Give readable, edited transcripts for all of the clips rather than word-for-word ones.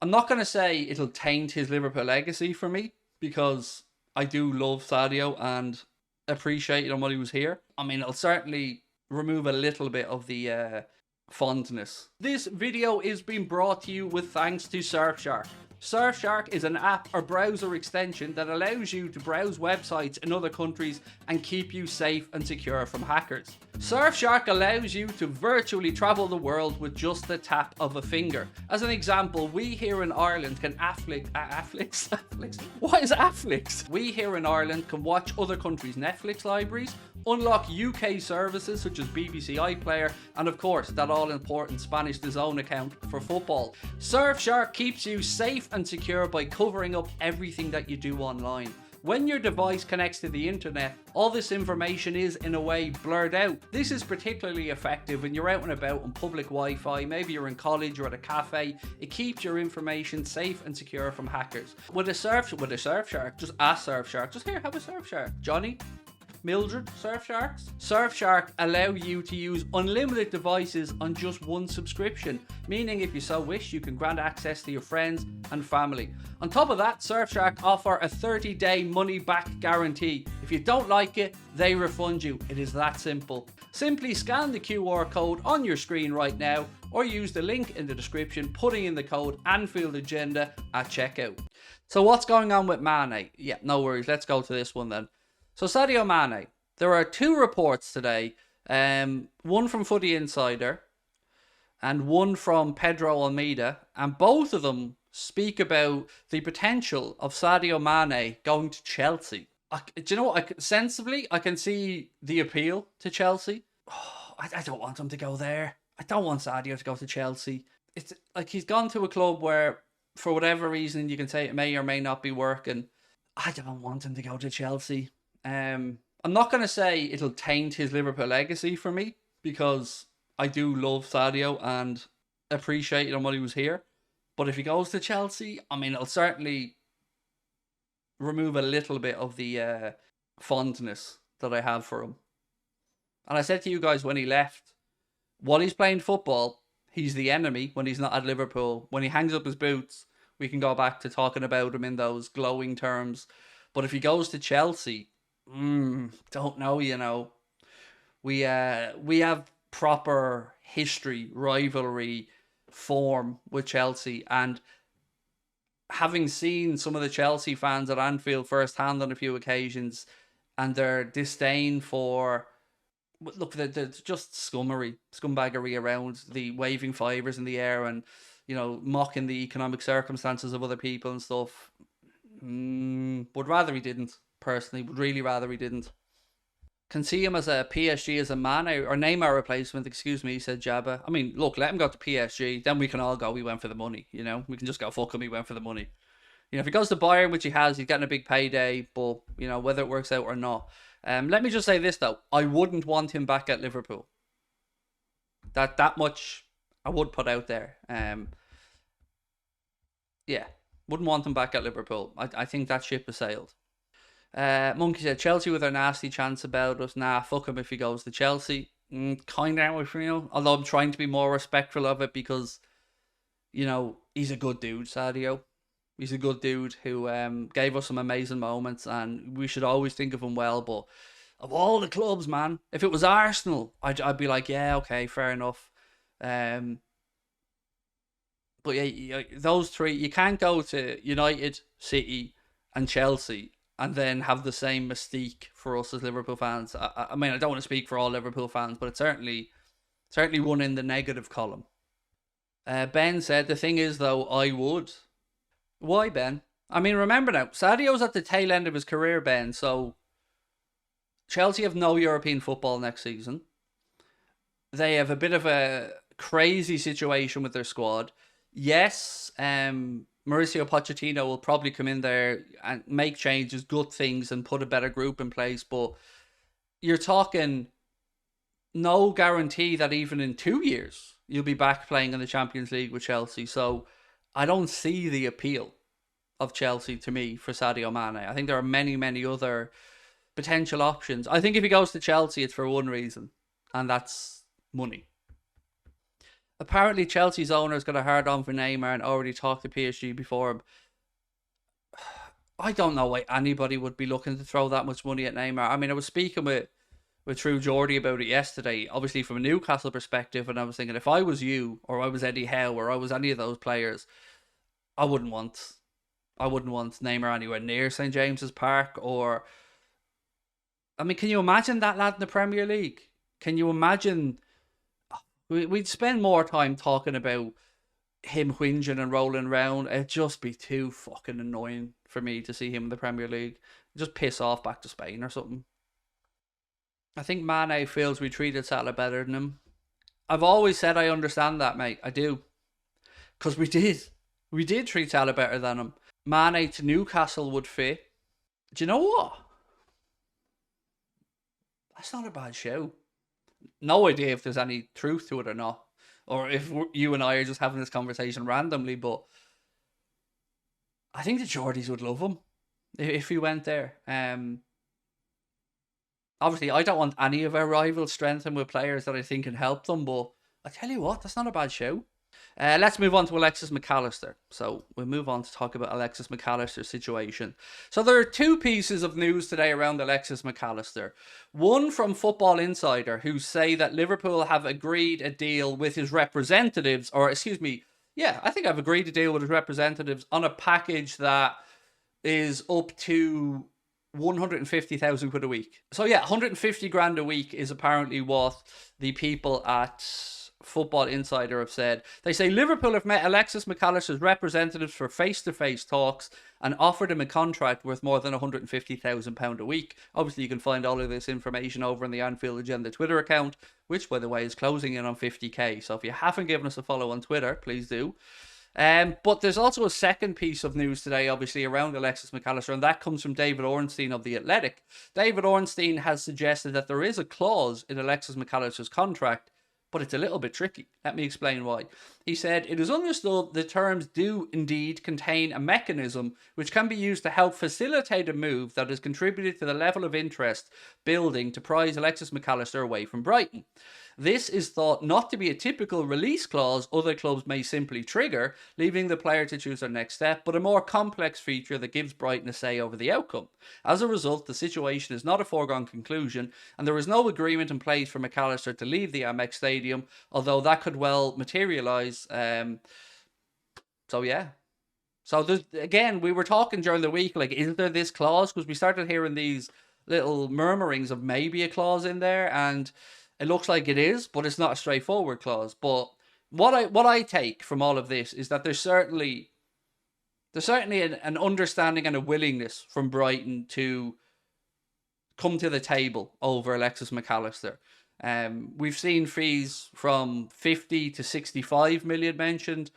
I'm not going to say it'll taint his Liverpool legacy for me, because I do love Sadio and appreciate him while he was here. I mean, it'll certainly remove a little bit of the fondness. This video is being brought to you with thanks to Surfshark. Surfshark is an app or browser extension that allows you to browse websites in other countries and keep you safe and secure from hackers. Surfshark allows you to virtually travel the world with just the tap of a finger. As an example, we here in Ireland can Afflix? What is Afflix? We here in Ireland can watch other countries' Netflix libraries, unlock UK services such as BBC iPlayer, and of course that all-important Spanish DAZN account for football. Surfshark keeps you safe and secure by covering up everything that you do online. When your device connects to the internet, all this information is, in a way, blurred out. This is particularly effective when you're out and about on public Wi-Fi, maybe you're in college or at a cafe. It keeps your information safe and secure from hackers. With a Surfshark, just ask Surfshark. Just here, have a Surfshark. Johnny? Mildred, Surfsharks? Surfshark allow you to use unlimited devices on just one subscription, meaning if you so wish, you can grant access to your friends and family. On top of that, Surfshark offer a 30-day money-back guarantee. If you don't like it, they refund you. It is that simple. Simply scan the QR code on your screen right now, or use the link in the description, putting in the code Anfield Agenda at checkout. So what's going on with Mane? Yeah, no worries. Let's go to this one then. So Sadio Mane, there are two reports today, one from Footy Insider and one from Pedro Almeida, and both of them speak about the potential of Sadio Mane going to Chelsea. Do you know what? Sensibly, I can see the appeal to Chelsea. Oh, I don't want him to go there. I don't want Sadio to go to Chelsea. It's like he's gone to a club where, for whatever reason, you can say it may or may not be working. I don't want him to go to Chelsea. I'm not going to say it'll taint his Liverpool legacy for me, because I do love Sadio and appreciate him while he was here. But if he goes to Chelsea, I mean, it'll certainly remove a little bit of the fondness that I have for him. And I said to you guys when he left, while he's playing football, he's the enemy when he's not at Liverpool. When he hangs up his boots, we can go back to talking about him in those glowing terms. But if he goes to Chelsea, don't know, you know. We have proper history, rivalry, form with Chelsea, and having seen some of the Chelsea fans at Anfield firsthand on a few occasions, and their disdain for, look, the just scumbaggery around the waving fivers in the air and, you know, mocking the economic circumstances of other people and stuff. Would rather he didn't. Personally, would really rather he didn't. Can see him as a PSG, as a Mane or Neymar replacement, excuse me, said Jabba. I mean, look, let him go to PSG, then we can all go, we went for the money, you know? We can just go, fuck him, he went for the money. You know, if he goes to Bayern, which he has, he's getting a big payday, but, you know, whether it works out or not. Let me just say this, though. I wouldn't want him back at Liverpool. That much I would put out there. Yeah, wouldn't want him back at Liverpool. I think that ship has sailed. Monkey said, Chelsea with their nasty chance about us. Nah, fuck him if he goes to Chelsea. Kind of how I feel. Although I'm trying to be more respectful of it because, you know, he's a good dude, Sadio. He's a good dude who gave us some amazing moments, and we should always think of him well. But of all the clubs, man, if it was Arsenal, I'd be like, yeah, okay, fair enough. But yeah, those three, you can't go to United, City, and Chelsea and then have the same mystique for us as Liverpool fans. I mean, I don't want to speak for all Liverpool fans, but it's certainly one in the negative column. Ben said, the thing is, though, I would. Why, Ben? I mean, remember now, Sadio's at the tail end of his career, Ben, so Chelsea have no European football next season. They have a bit of a crazy situation with their squad. Yes, Mauricio Pochettino will probably come in there and make changes, good things, and put a better group in place. But you're talking no guarantee that even in 2 years you'll be back playing in the Champions League with Chelsea. So I don't see the appeal of Chelsea to me for Sadio Mane. I think there are many, many other potential options. I think if he goes to Chelsea, it's for one reason, and that's money. Apparently, Chelsea's owner's got a hard on for Neymar and already talked to PSG before him. I don't know why anybody would be looking to throw that much money at Neymar. I mean, I was speaking with True Geordie about it yesterday, obviously from a Newcastle perspective, and I was thinking if I was you, or I was Eddie Howe, or I was any of those players, I wouldn't want Neymar anywhere near St James's Park. Or, I mean, can you imagine that lad in the Premier League? Can you imagine? We'd spend more time talking about him whinging and rolling around. It'd just be too fucking annoying for me to see him in the Premier League. Just piss off back to Spain or something. I think Mane feels we treated Salah better than him. I've always said I understand that, mate. I do. Because we did. We did treat Salah better than him. Mane to Newcastle would fit. Do you know what? That's not a bad show. No idea if there's any truth to it or not. Or if you and I are just having this conversation randomly, but I think the Geordies would love him if he went there. Obviously, I don't want any of our rivals strengthened with players that I think can help them, but I tell you what, that's not a bad show. Let's move on to Alexis McAllister. So we'll move on to talk about Alexis McAllister's situation. So there are two pieces of news today around Alexis McAllister. One from Football Insider, who say that Liverpool have agreed a deal with his representatives, or excuse me, yeah, I think I've agreed to deal with his representatives on a package that is up to 150,000 quid a week. So yeah, 150 grand a week is apparently what the people at Football Insider have said. They say Liverpool have met Alexis McAllister's representatives for face-to-face talks and offered him a contract worth more than £150,000 a week. Obviously, you can find all of this information over on the Anfield Agenda Twitter account, which, by the way, is closing in on 50k. So if you haven't given us a follow on Twitter, please do. But there's also a second piece of news today, obviously, around Alexis McAllister, and that comes from David Ornstein of The Athletic. David Ornstein has suggested that there is a clause in Alexis McAllister's contract, but it's a little bit tricky. Let me explain why. He said, it is understood the terms do indeed contain a mechanism which can be used to help facilitate a move that has contributed to the level of interest building to prize Alexis McAllister away from Brighton. This is thought not to be a typical release clause other clubs may simply trigger, leaving the player to choose their next step, but a more complex feature that gives Brighton a say over the outcome. As a result, the situation is not a foregone conclusion, and there is no agreement in place for McAllister to leave the Amex Stadium, although that could well materialise. So yeah. So again, we were talking during the week, like, is there this clause? Because we started hearing these little murmurings of maybe a clause in there, and it looks like it is, but it's not a straightforward clause. But what I take from all of this is that there's certainly an understanding and a willingness from Brighton to come to the table over Alexis McAllister. We've seen fees from 50 to 65 million mentioned.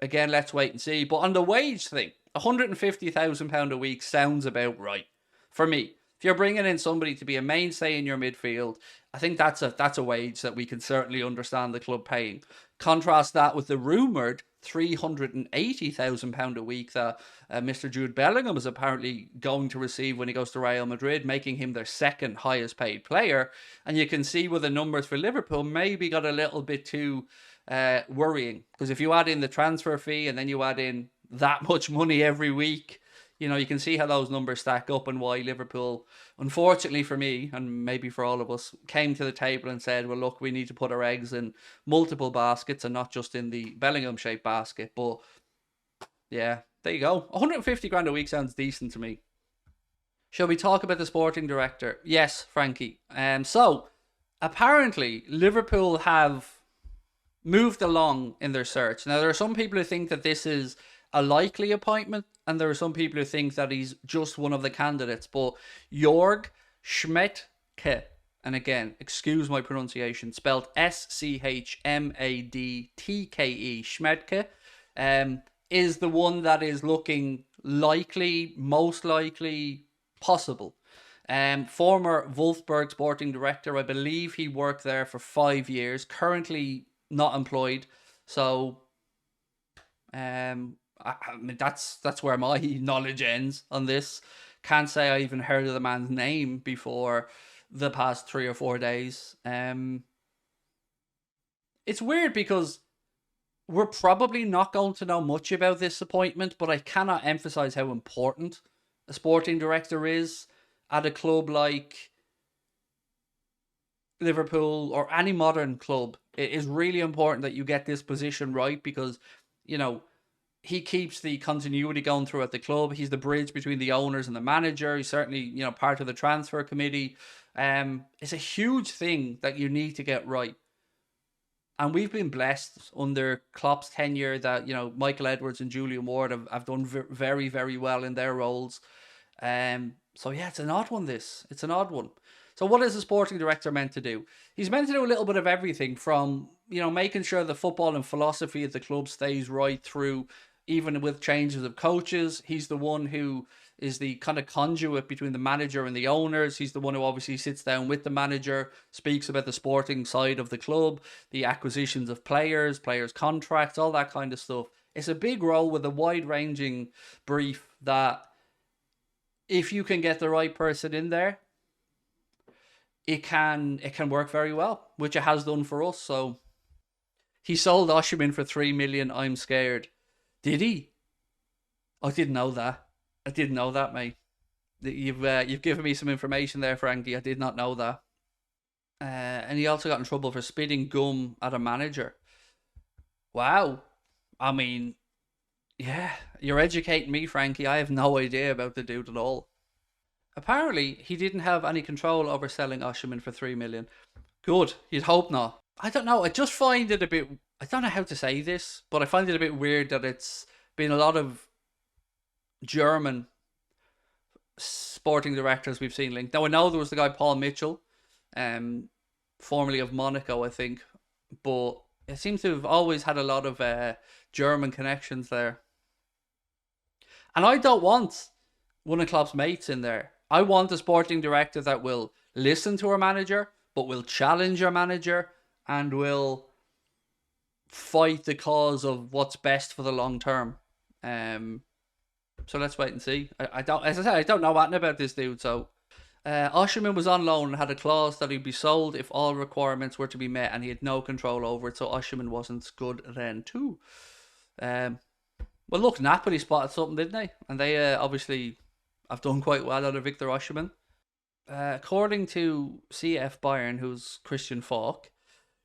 Again, let's wait and see. But on the wage thing, £150,000 a week sounds about right for me. If you're bringing in somebody to be a mainstay in your midfield, I think that's a wage that we can certainly understand the club paying. Contrast that with the rumoured £380,000 a week that Mr. Jude Bellingham is apparently going to receive when he goes to Real Madrid, making him their second highest paid player. And you can see where the numbers for Liverpool maybe got a little bit too worrying. Because if you add in the transfer fee and then you add in that much money every week, you know, you can see how those numbers stack up and why Liverpool, unfortunately for me, and maybe for all of us, came to the table and said, well, look, we need to put our eggs in multiple baskets and not just in the Bellingham-shaped basket. But, yeah, there you go. 150 grand a week sounds decent to me. Shall we talk about the sporting director? Yes, Frankie. So, apparently, Liverpool have moved along in their search. Now, there are some people who think that this is a likely appointment, and there are some people who think that he's just one of the candidates. But Jörg Schmedtke, and again, excuse my pronunciation, spelled Schmadtke, Schmedtke, is the one that is looking likely, most likely, possible. Former Wolfsburg sporting director, I believe he worked there for 5 years, currently not employed. So, I mean, that's where my knowledge ends on this. Can't say I even heard of the man's name before the past 3 or 4 days. It's weird because We're probably not going to know much about this appointment, but I cannot emphasize how important a sporting director is at a club like Liverpool or any modern club. It is really important that you get this position right because, you know, he keeps the continuity going throughout the club. He's the bridge between the owners and the manager. He's certainly, part of the transfer committee. It's a huge thing that you need to get right. And we've been blessed under Klopp's tenure that, Michael Edwards and Julian Ward have done very, very well in their roles. So yeah, it's an odd one, this. It's an odd one. So what is a sporting director meant to do? He's meant to do a little bit of everything from, making sure the football and philosophy of the club stays right through, even with changes of coaches. He's the one who is the kind of conduit between the manager and the owners. He's the one who obviously sits down with the manager, speaks about the sporting side of the club, the acquisitions of players, players' contracts, all that kind of stuff. It's a big role with a wide-ranging brief that if you can get the right person in there, it can work very well, which it has done for us. So he sold Osherman for 3 million. I'm scared. Did he? I didn't know that. I didn't know that, mate. You've given me some information there, Frankie. I did not know that. And he also got in trouble for spitting gum at a manager. Wow. I mean, yeah, you're educating me, Frankie. I have no idea about the dude at all. Apparently, he didn't have any control over selling Osherman for 3 million. Good. You'd hope not. I don't know. I just find it a bit. I don't know how to say this, but I find it a bit weird that it's been a lot of German sporting directors we've seen linked. Now I know there was the guy Paul Mitchell, formerly of Monaco, I think, but it seems to have always had a lot of German connections there. And I don't want one of Klopp's mates in there. I want a sporting director that will listen to our manager, but will challenge our manager and will fight the cause of what's best for the long term. So let's wait and see. I don't, as I said, I don't know anything about this dude. So Osherman was on loan and had a clause that he'd be sold if all requirements were to be met, and he had no control over it. So Osherman wasn't good then too. Well, look, Napoli spotted something, didn't they? And they obviously have done quite well out of Victor Osherman. According to CF Bayern, who's Christian Falk,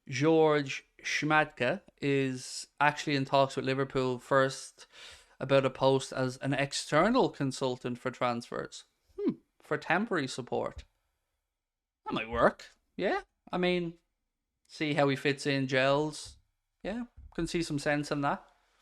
George Schmadtke is actually in talks with Liverpool first about a post as an external consultant for transfers. For temporary support. That might work. Yeah. I mean, see how he fits in, gels. Yeah, can see some sense in that.